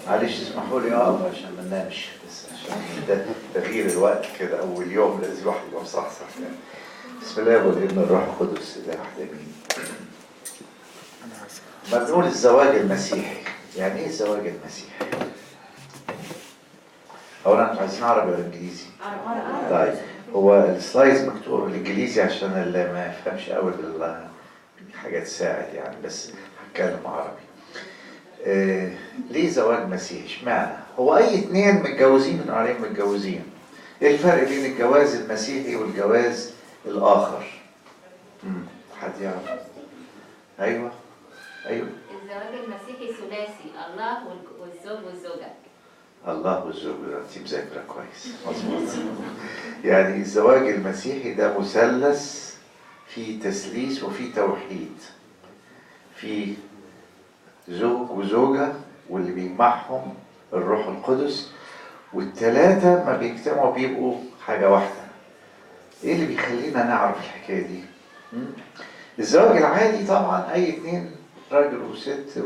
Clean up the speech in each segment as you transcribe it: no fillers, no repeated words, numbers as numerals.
معلش اسمحوا لي اقف عشان ما ننامش، بس عشان ده تغيير الوقت كده اول يوم لازم الواحد يبقى مصحصح يعني. بسم الله والابن والروح القدس اله واحد امين. ما بنقول الزواج المسيحي، يعني ايه الزواج المسيحي؟ اولا انتوا عايزين عربي ولا انجليزي؟ طيب هو السلايدز مكتوب بالانجليزي عشان اللي ما يفهمش قوي حاجه تساعد يعني، بس هتكلم عربي. ليه زواج مسيحي؟ اشمعنى؟ هو اي اتنين متجوزين بنقول عليهم متجوزين. ايه الفرق بين الجواز المسيحي والجواز الاخر؟ حد يعرف؟ ايوه الزواج المسيحي ثلاثي، الله والزوج والزوجة. الله والزوج، انت مذاكره كويس مظبوط. يعني الزواج المسيحي ده مثلث فيه تثليث وفيه توحيد، فيه زوج وزوجة واللي بيجمعهم الروح القدس، والثلاثة ما بيجتمعوا بيبقوا حاجة واحدة. ايه اللي بيخلينا نعرف الحكاية دي؟ الزواج العادي طبعا اي اتنين راجل وست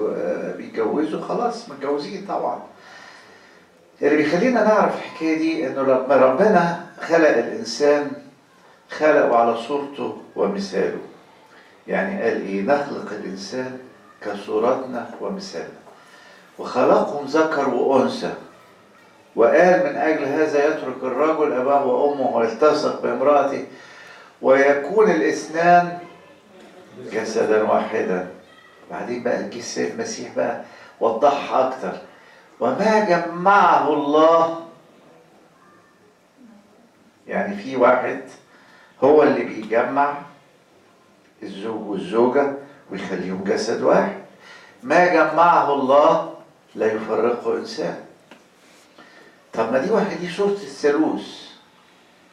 بيتجوزوا خلاص متجوزين طبعا. اللي بيخلينا نعرف الحكاية دي انه لما ربنا خلق الانسان خلقه على صورته ومثاله. يعني قال ايه؟ نخلق الانسان كصورتنا ومثالنا وخلقهم ذكر وانثى، وقال من اجل هذا يترك الرجل اباه وامه ويلتصق بامراته ويكون الاثنان جسدا واحدا. بعدين بقى الجسد المسيح بقى وضحها اكتر، وما جمعه الله. يعني في واحد هو اللي بيجمع الزوج والزوجة ويخليهم جسد واحد. ما جمعه الله لا يفرقه إنسان. طب ما دي واحد، دي صورة الثالوث،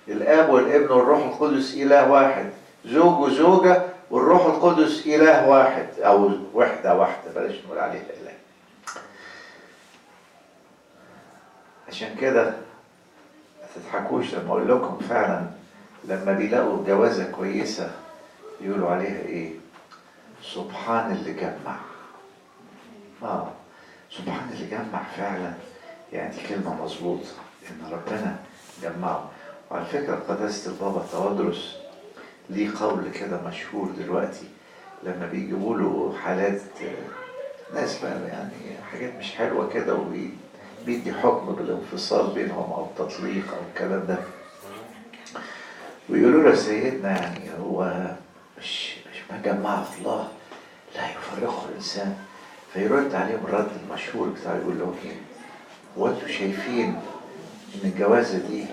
الآب والابن والروح القدس إله واحد، زوج وزوجة والروح القدس إله واحد، أو وحدة واحدة، بلاش نقول عليها إله. عشان كده ما تضحكوش لما أقول لكم فعلا لما بيلاقوا جوازة كويسة يقولوا عليها إيه؟ سبحان اللي جمع. سبحان اللي جمع فعلا، يعني دي كلمة مظبوطة إن ربنا جمعه. وعلى فكرة قداسة البابا توادرس ليه قول كده مشهور دلوقتي لما بيجيبوا له حالات ناس بقى يعني حاجات مش حلوة كده وبيدي حكم بالانفصال بينهم أو التطليق أو الكلام ده، ويقولوا له سيدنا يعني هو مش ما جمعه الله لا يفرقه الإنسان. فيرد عليهم الرد المشهور بتاعه يقول لهم ايه؟ وانتوا شايفين ان الجوازة دي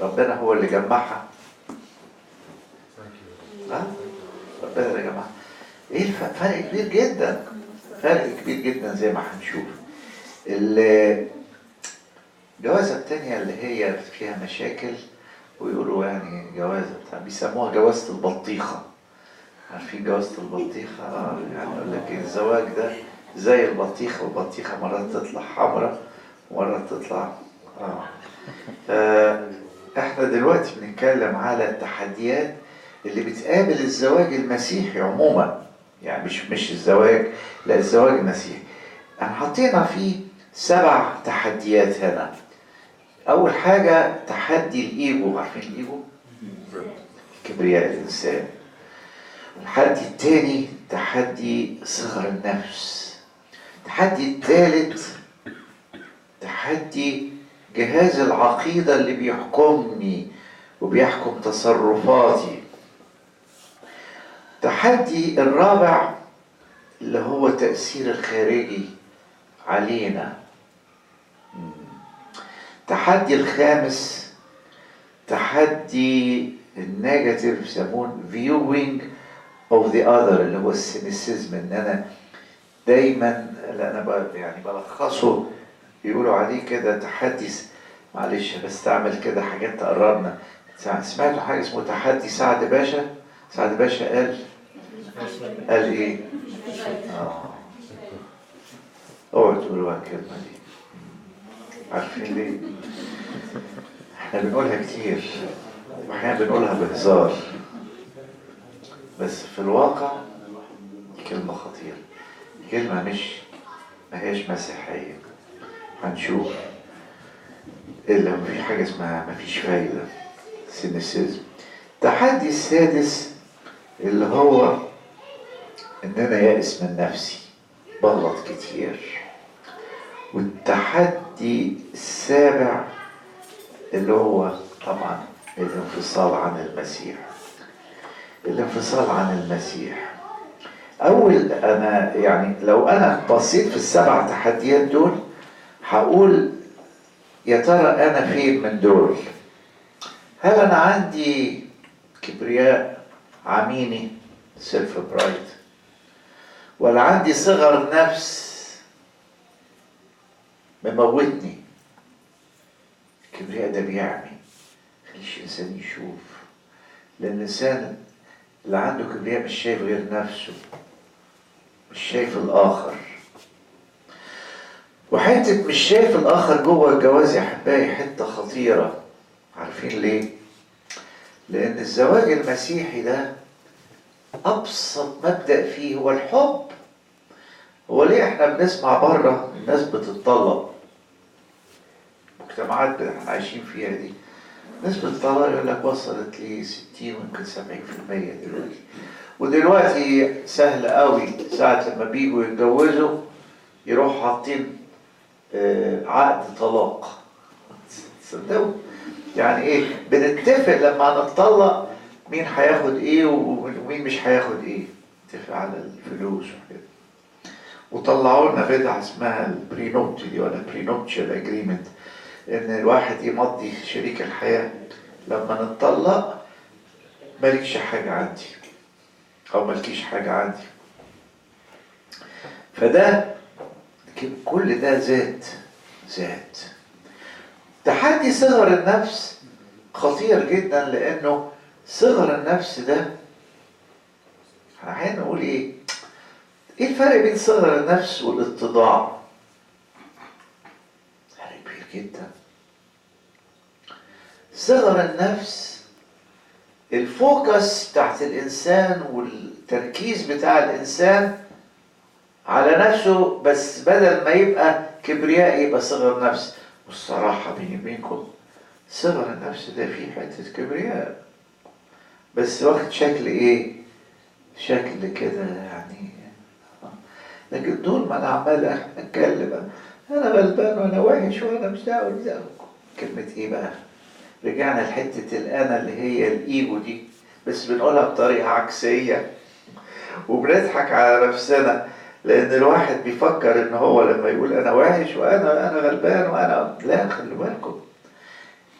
ربنا هو اللي جمعها؟ ربنا اللي جمعها. ايه فرق كبير جدا، فرق كبير جدا زي ما هنشوف. الجوازة التانية اللي هي فيها مشاكل ويقولوا يعني جوازة بيسموها جوازة البطيخة. عارفين جوازة البطيخة؟ يعني يقول لك الزواج ده زي البطيخة، والبطيخة مرات تطلع حمراء ومرات تطلع احنا دلوقتي بنتكلم على التحديات اللي بتقابل الزواج المسيحي عموما، يعني مش الزواج، لا الزواج المسيحي. احنا حطينا فيه 7 تحديات هنا. اول حاجة تحدي الايجو، عارفين الايجو؟ كبرياء الانسان. التحدي الثاني تحدي صغر النفس. التحدي الثالث تحدي جهاز العقيدة اللي بيحكمني وبيحكم تصرفاتي. التحدي الرابع اللي هو تأثير الخارجي علينا. التحدي الخامس تحدي النيجاتيف، يسمون viewing of the other، اللي هو السينيسيزم، ان انا دايما اللي انا يعني بلخصه يقولوا عليه كده تحدي، معلش بستعمل كده حاجات تقربنا. سمعتوا حاجه اسمه تحدي سعد باشا؟ سعد باشا قال ايه؟ اوعوا تقولوا الكلمه دي. عارفين ليه؟ احنا بنقولها كتير واحيانا بنقولها بهزار، بس في الواقع كلمة خطيرة، كلمة ما هيش مسيحية. هنشوف إلا في حاجة اسمها ما فيش فايدة، سينيسيزم. التحدي السادس اللي هو إن أنا يائس من نفسي، بغلط كتير. والتحدي السابع اللي هو طبعا الانفصال عن المسيح. الانفصال عن المسيح. أنا يعني لو أنا بصيت في السبع تحديات دول هقول يا ترى أنا فين من دول؟ هل أنا عندي كبرياء عميني سيلف برايد، ولا عندي صغر نفس مموتني؟ الكبرياء ده بيعمي، مخليش الإنسان يشوف، لأن الإنسان اللي عنده كبرياء مش شايف غير نفسه، مش شايف الآخر. وحتة مش شايف الآخر جوه الجواز يا أحبائي حتة خطيرة. عارفين ليه؟ لأن الزواج المسيحي ده أبسط مبدأ فيه هو الحب. هو ليه احنا بنسمع بره الناس بتتطلق؟ المجتمعات اللي احنا عايشين فيها دي نسبة الطلاق يقول لك وصلت ل 60 ويمكن 70% دلوقتي. ودلوقتي سهل قوي ساعة لما بيجوا يتجوزوا يروحوا حاطين عقد طلاق. تصدقوا؟ يعني ايه؟ بنتفق لما هنتطلق مين هياخد ايه ومين مش هياخد ايه. نتفق على الفلوس وكده. وطلعوا لنا بدعة اسمها البرينوبتي ولا برينوبتشال اجريمنت، ان الواحد يمضي شريك الحياة لما نتطلق مالكش حاجة عندي او مالكيش حاجة عندي. فده كل ده ذات. تحدي صغر النفس خطير جدا، لانه صغر النفس ده احنا نقول ايه الفرق بين صغر النفس والاتضاع؟ فرق كبير جدا. صغر النفس الفوكس بتاعت الانسان والتركيز بتاع الانسان على نفسه، بس بدل ما يبقى كبرياء يبقى صغر نفس. والصراحة بيني وبينكم صغر النفس ده فيه حتة كبرياء، بس واخد شكل ايه؟ شكل كده يعني. لكن طول ما انا عمال اتكلم انا غلبان وانا وحش وانا مش دعوه كلمة ايه بقى؟ رجعنا لحتة الانا اللي هي الايجو دي، بس بنقولها بطريقة عكسية وبنضحك على نفسنا، لان الواحد بيفكر ان هو لما يقول انا وحش وانا غلبان وانا لا، خلوا بالكم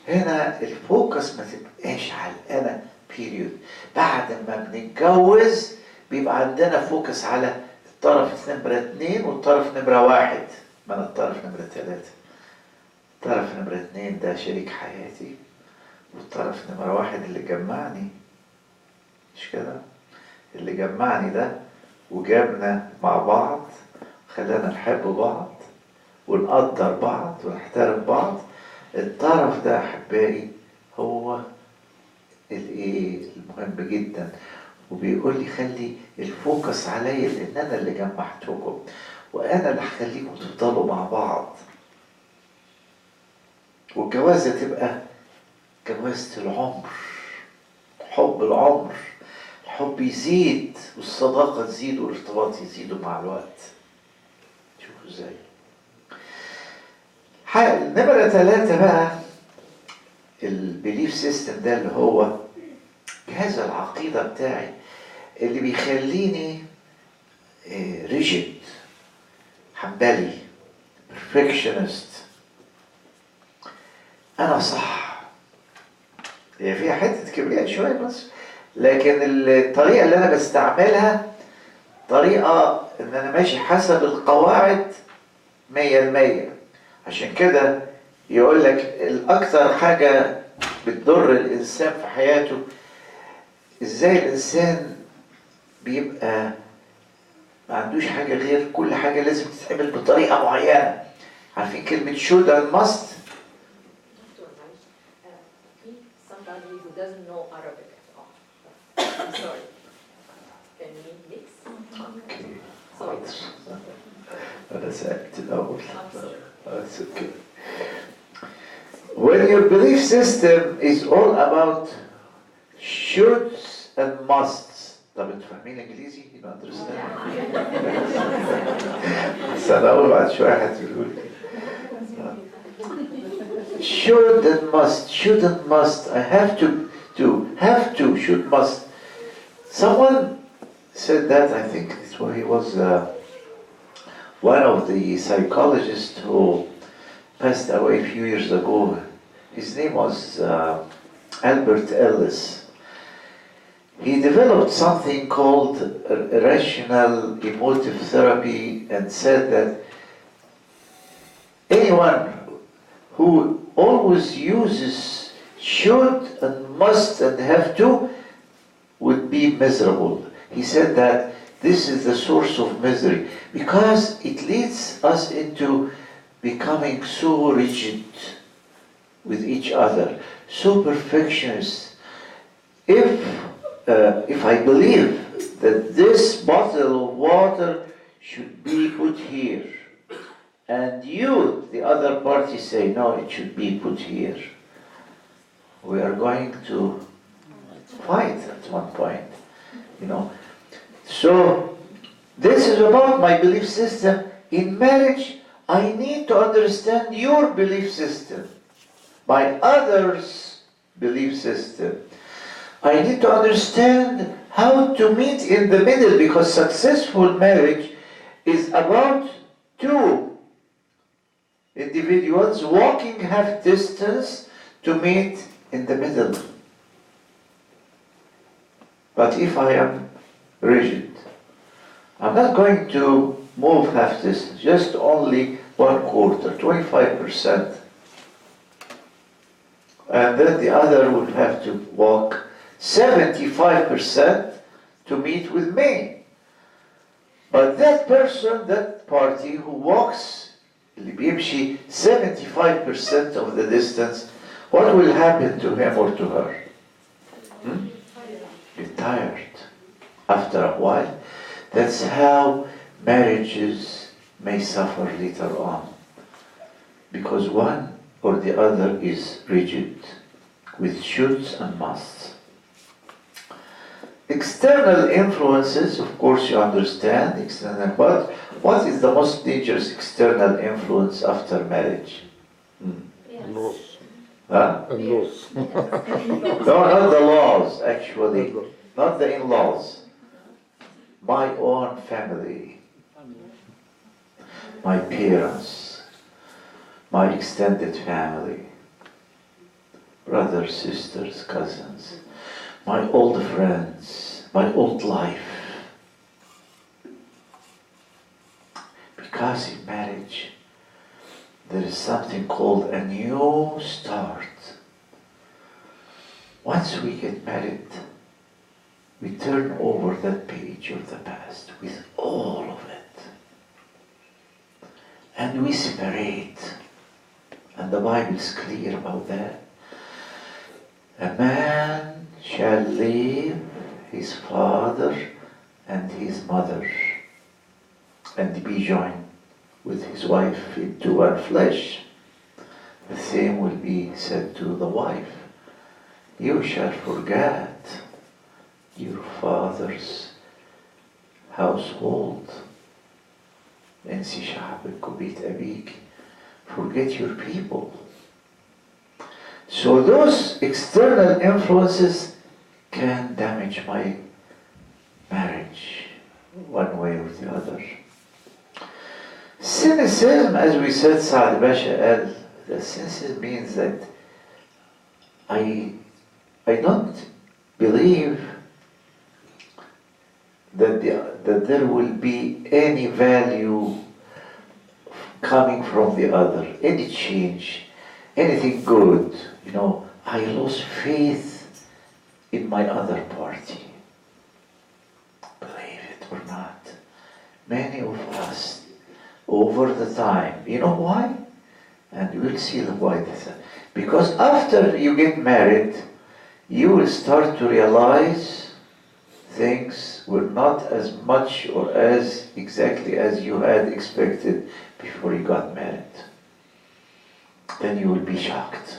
هنا الفوكس ما تبقاش على الانا بيريود. بعد ما بنتجوز بيبقى عندنا فوكس على الطرف نمرة 2 والطرف نمرة 1 من الطرف نمرة 3. الطرف نمرة 2 ده شريك حياتي، والطرف نمرة 1 اللي جمعني، مش كده؟ اللي جمعني ده وجابنا مع بعض، خلانا نحب بعض ونقدر بعض ونحترم بعض. الطرف ده أحبائي هو الايه المهم جدا، وبيقول لي خلي الفوكس عليا لان انا اللي جمعتكم وانا اللي هخليكم تفضلوا مع بعض. والجوازه تبقى جوازه العمر، حب العمر. الحب يزيد والصداقه تزيد والارتباط يزيدوا مع الوقت. شوفوا ازاي. نمرة 3 بقى البيليف سيستم ده اللي هو جهاز العقيدة بتاعي اللي بيخليني ريجيد، حنبلي، بيرفكشنست. انا صح، هي فيها حتة كبرياء شوية بس، لكن الطريقة اللي انا بستعملها طريقة ان انا ماشي حسب القواعد 100%. عشان كده يقول لك الاكثر حاجة بتضر الانسان في حياته ازاي الانسان بيبقى ما عندوش حاجة غير كل حاجة لازم تتعمل بطريقة معينة. عارفين كلمة should and must؟ Somebody who doesn't know Arabic at all. I'm sorry. Can we mix? Okay. Sorry. أنا سألت الأول. That's okay. When your belief system is all about shoulds and musts. طب انتوا فاهمين انجليزي؟ You don't understand? بس أنا أقول بعد شوية هتقولوا لي. Should and must, should and must. I have to, have to, should, must. Someone said that, I think he was one of the psychologists who passed away a few years ago. His name was Albert Ellis. He developed something called rational emotive therapy and said that anyone who always uses should and must and have to would be miserable. He said that this is the source of misery because it leads us into becoming so rigid with each other, so perfectionist. If I believe that this bottle of water should be put here, and you, the other party, say, no, it should be put here, we are going to fight at one point, you know. So, this is about my belief system. In marriage, I need to understand your belief system, my other's belief system. I need to understand how to meet in the middle, because successful marriage is about two individuals walking half distance to meet in the middle. But if I am rigid, I'm not going to move half distance, just only 1/4, 25%. And then the other would have to walk 75% to meet with me. But that person, that party who walks, اللي بيمشي 75% of the distance, what will happen to him or to her? Get tired after a while. That's how marriages may suffer later on, because one or the other is rigid with shoulds and musts. External influences, of course, you understand external, but what is the most dangerous external influence after marriage? Laws. Huh? And laws. No, not the laws, actually. Not the in-laws. My own family. My parents. My extended family. Brothers, sisters, cousins. My old friends. My old life. Because in marriage, there is something called a new start. Once we get married, we turn over that page of the past with all of it. And we separate. And the Bible is clear about that. A man shall leave his father and his mother and be joined with his wife into one flesh. The same will be said to the wife. You shall forget your father's household. انسي شعبك وبيت أبيك. Forget your people. So those external influences can damage my marriage one way or the other. Cynicism, as we said, Saad Basha قال, the cynicism means that I don't believe that there will be any value coming from the other, any change, anything good. You know, I lost faith in my other party. Believe it or not, many of us over the time, you know why? And we'll see the why. Because after you get married, you will start to realize things were not as much or as exactly as you had expected before you got married. Then you will be shocked.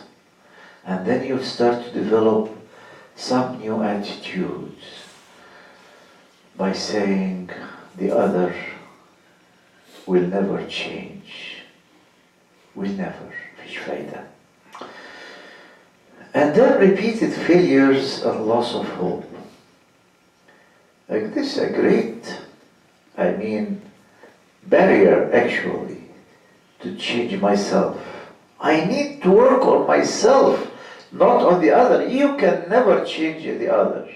And then you'll start to develop some new attitudes by saying the other will never change. Will never. مفيش فايدة. And then repeated failures and loss of hope. Like this is a great, barrier actually to change myself. I need to work on myself, not on the other. You can never change the other.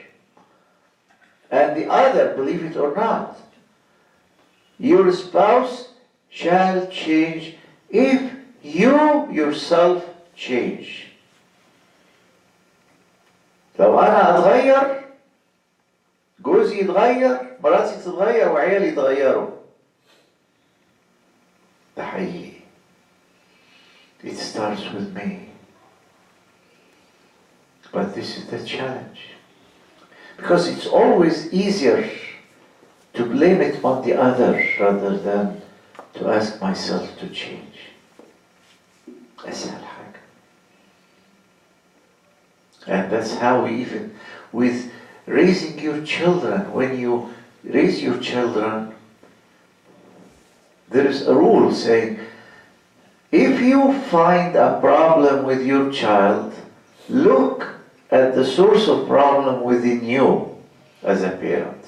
And the other, believe it or not, your spouse shall change if you yourself change. لو أنا أتغير، جوزي يتغير، مراتي تتغير، وعيالي يتغيروا. ده حقيقي. It starts with me. But this is the challenge. Because it's always easier to blame it on the other rather than to ask myself to change. أسهل حاجة. And that's how we even, with raising your children, when you raise your children, there is a rule saying, if you find a problem with your child, look at the source of problem within you as a parent.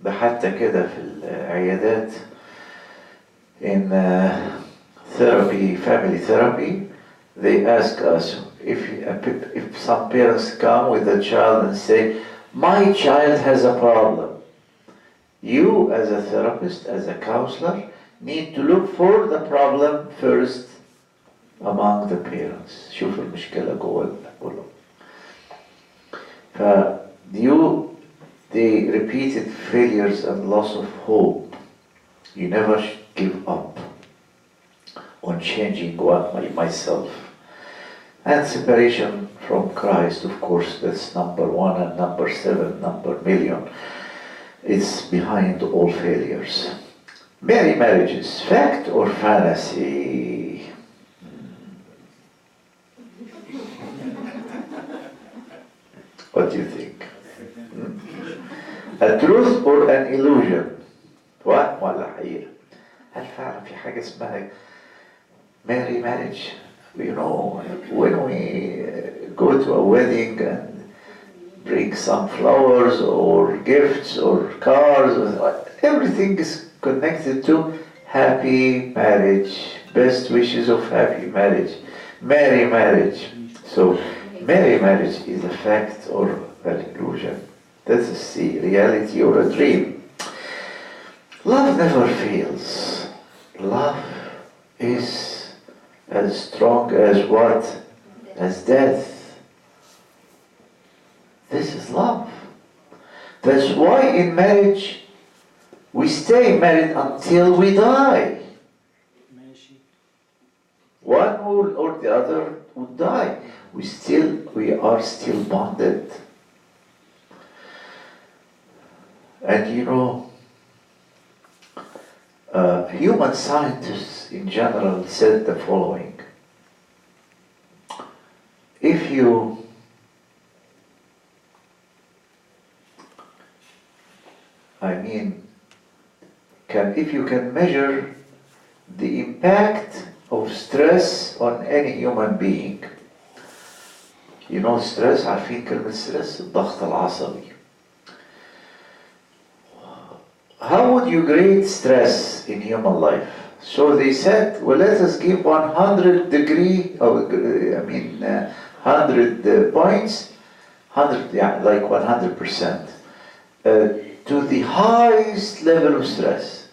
ده حتى كده في العيادات in therapy, family therapy, they ask us if some parents come with a child and say, my child has a problem. You as a therapist, as a counselor, need to look for the problem first among the parents. شوف المشكلة جوه كله. The repeated failures and loss of hope. You never give up on changing myself. And separation from Christ, of course, that's number one, and number 7, number million. It's behind all failures. Merry marriages, fact or fantasy? What do you think? A truth or an illusion? وهم ولا حقيقة؟ هل فعلا في حاجة اسمها merry marriage? You know, when we go to a wedding and bring some flowers or gifts or cars, everything is connected to happy marriage, best wishes of happy marriage, merry marriage. So, merry marriage is a fact or an illusion. That's the reality or a dream. Love never fails. Love is as strong as what? As death. This is love. That's why in marriage we stay married until we die. One or the other would die. We are still bonded. And you know, human scientists in general said the following. If you can measure the impact of stress on any human being. You know stress, عارفين كلمة stress؟ الضغط العصبي. How would you grade stress in human life? So they said, well, let us give 100 points, 100%, to the highest level of stress.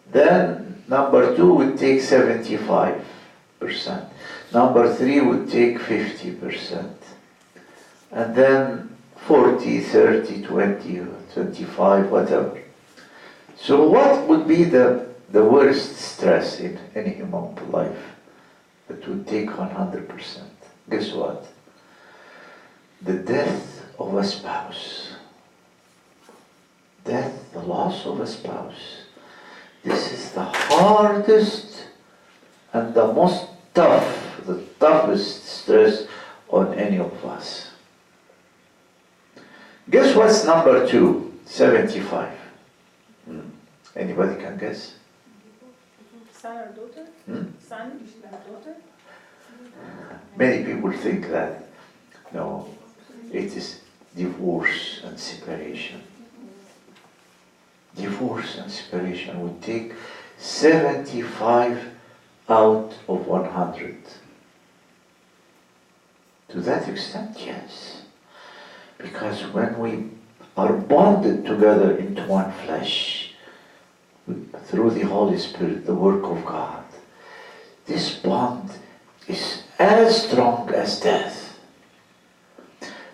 Then number 2 would take 75%. Number 3 would take 50%. And then 40, 30, 20, 25, whatever. So what would be the worst stress in any human life that would take 100%? Guess what? The death of a spouse. Death, the loss of a spouse. This is the hardest and the most tough, the toughest stress on any of us. Guess what's number 2? 75. Anybody can guess? Son or daughter? Son or daughter? Many people think that. No, it is divorce and separation. Divorce and separation would take 75 out of 100. To that extent, yes. Because when we are bonded together into one flesh, through the Holy Spirit, the work of God, this bond is as strong as death.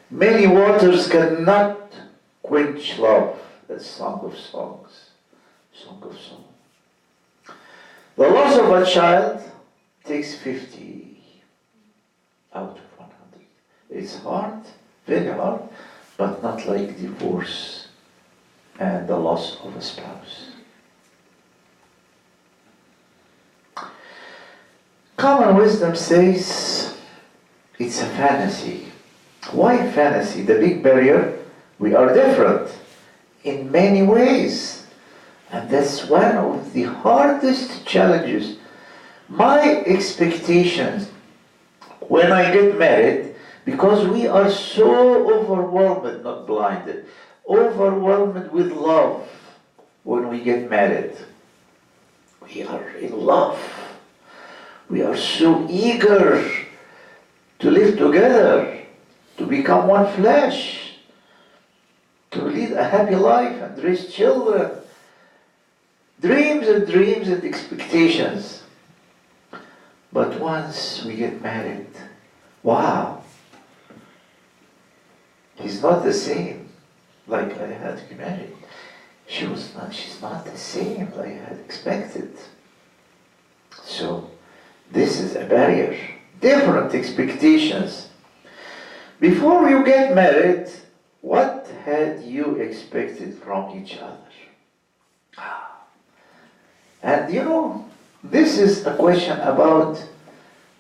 Many waters cannot quench love. That's Song of Songs. Song of Song. The loss of a child takes 50 out of 100. It's hard, very hard, but not like divorce and the loss of a spouse. Common wisdom says it's a fantasy. Why fantasy? The big barrier, we are different in many ways. And that's one of the hardest challenges. My expectations when I get married, because we are so overwhelmed, not blinded, overwhelmed with love when we get married. We are in love. We are so eager to live together, to become one flesh, to lead a happy life and raise children. Dreams and dreams and expectations. But once we get married, wow, he's not the same like I had imagined. She's not the same like I had expected. So, this is a barrier. Different expectations. Before you get married, what had you expected from each other? And you know, this is a question about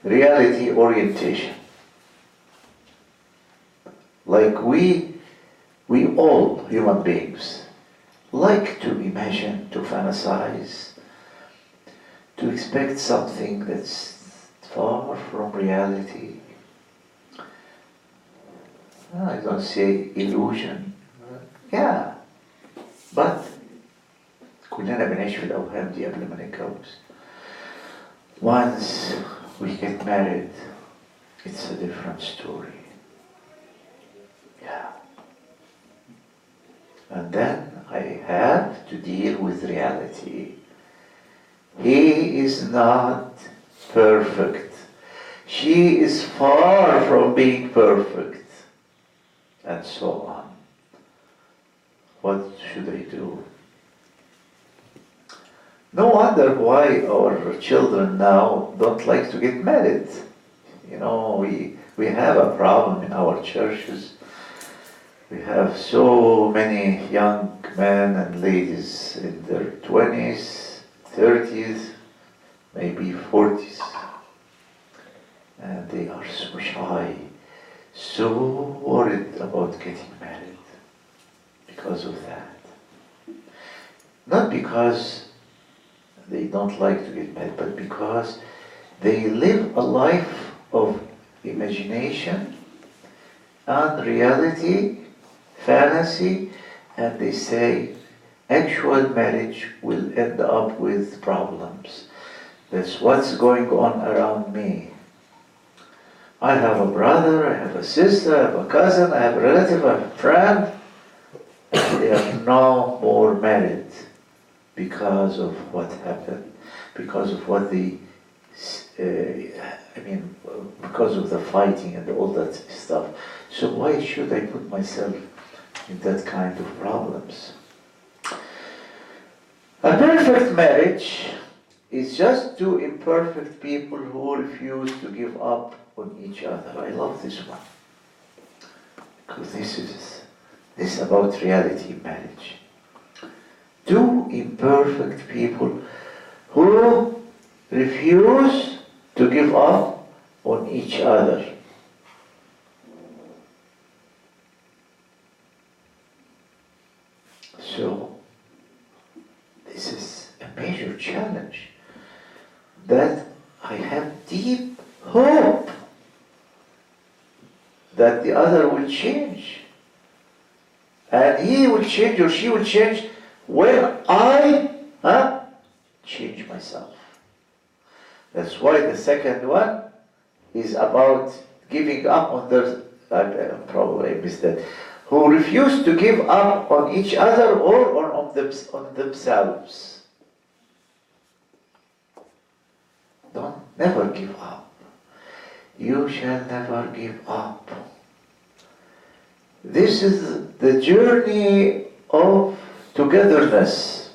reality orientation. Like we all, human beings, like to imagine, to fantasize, to expect something that's far from reality. I don't say illusion. Yeah. But كلنا بنعيش في الأوهام دي قبل ما نتجوز. Once we get married, it's a different story. Yeah. And then I have to deal with reality. He is not perfect. She is far from being perfect. And so on. What should I do? No wonder why our children now don't like to get married. You know, we have a problem in our churches. We have so many young men and ladies in their 20s, 30s, maybe 40s. And they are so shy, so worried about getting married because of that. Not because they don't like to get married, but because they live a life of imagination, unreality, fantasy, and they say actual marriage will end up with problems. That's what's going on around me. I have a brother, I have a sister, I have a cousin, I have a relative, I have a friend. They are no more married because of what happened, because of what because of the fighting and all that stuff. So why should I put myself in that kind of problems? A perfect marriage is just two imperfect people who refuse to give up on each other. I love this one. Because this is about reality in marriage. Two imperfect people who refuse to give up on each other. So, this is a major challenge that I have deep hope that the other will change. And he will change or she will change when I change myself. That's why the second one is about giving up on the, probably I missed that, who refuse to give up on each other or on themselves. Don't never give up. You shall never give up. This is the journey of togetherness,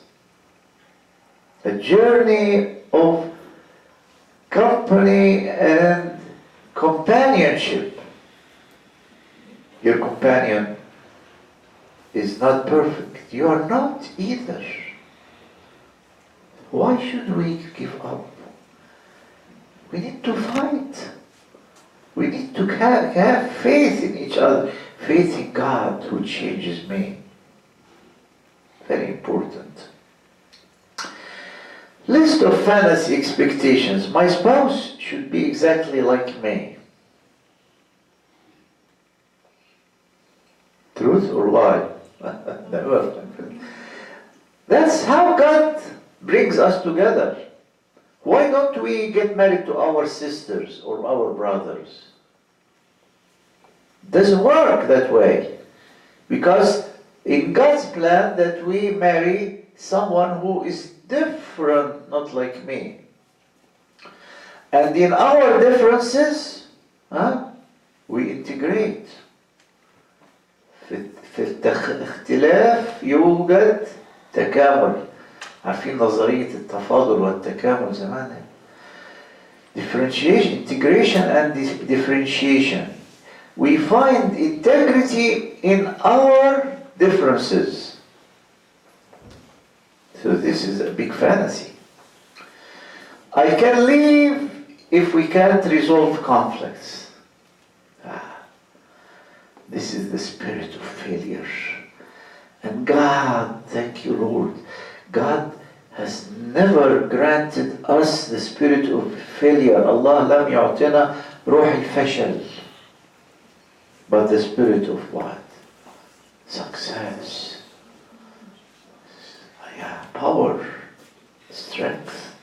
a journey of company and companionship. Your companion is not perfect. You are not either. Why should we give up? We need to fight. We need to have faith in each other. Faith in God who changes me. Very important. List of fantasy expectations. My spouse should be exactly like me. Truth or lie? Never. That's how God brings us together. Why don't we get married to our sisters or our brothers? Doesn't work that way. Because in God's plan that we marry someone who is different, not like me. And in our differences, we integrate. في الاختلاف يوجد تكامل. عارفين نظرية التفاضل والتكامل زمان. Differentiation, integration and differentiation. We find integrity in our differences. So this is a big fantasy. I can leave if we can't resolve conflicts. This is the spirit of failure. And God, thank you, Lord, God has never granted us the spirit of failure. Allah لم يعطينا روح الفشل. But the spirit of what? Success. Power, strength,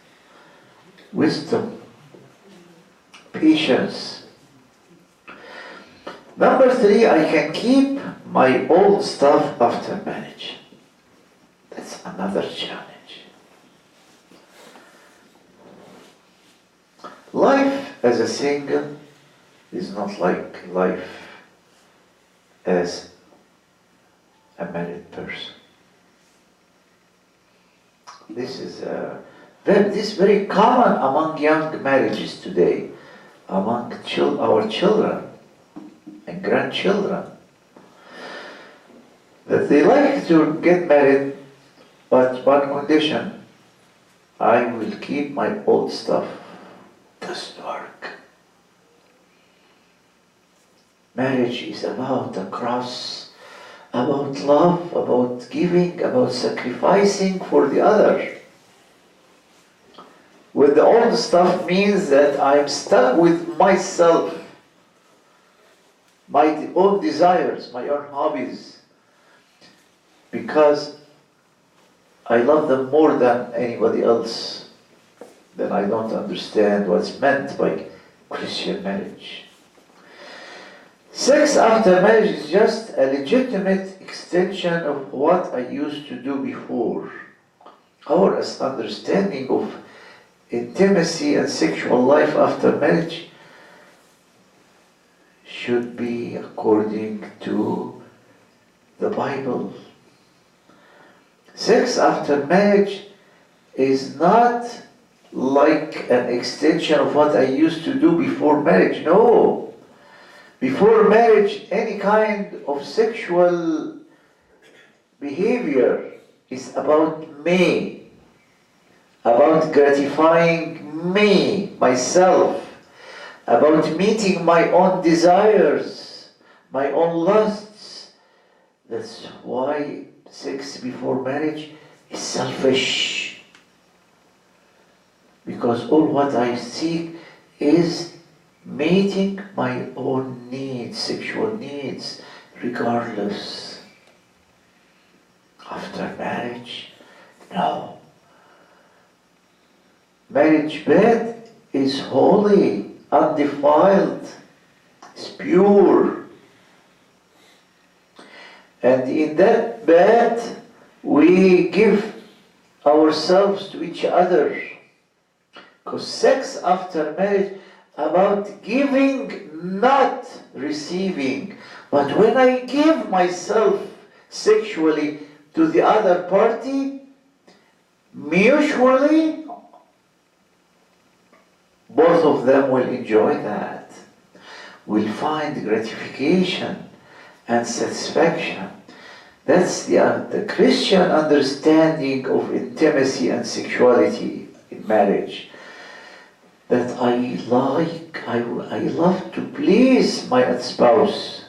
wisdom, patience. Number 3, I can keep my old stuff after marriage. That's another challenge. Life as a single is not like life as a married person. This is very common among young marriages today, among our children and grandchildren, that they like to get married, but one condition: I will keep my old stuff. Doesn't work. Marriage is about the cross, about love, about giving, about sacrificing for the other. With the old stuff means that I'm stuck with myself, my own desires, my own hobbies, because I love them more than anybody else. Then I don't understand what's meant by Christian marriage. Sex after marriage is just a legitimate extension of what I used to do before. Our understanding of intimacy and sexual life after marriage should be according to the Bible. Sex after marriage is not like an extension of what I used to do before marriage. No. Before marriage, any kind of sexual behavior is about me, about gratifying me, myself, about meeting my own desires, my own lusts. That's why sex before marriage is selfish. Because all what I seek is meeting my own needs, sexual needs, regardless. After marriage, no. Marriage bed is holy, undefiled, it's pure. And in that bed, we give ourselves to each other. Because sex after marriage about giving, not receiving. But when I give myself sexually to the other party, mutually, both of them will enjoy that, will find gratification and satisfaction. That's the Christian understanding of intimacy and sexuality in marriage. That I love to please my spouse.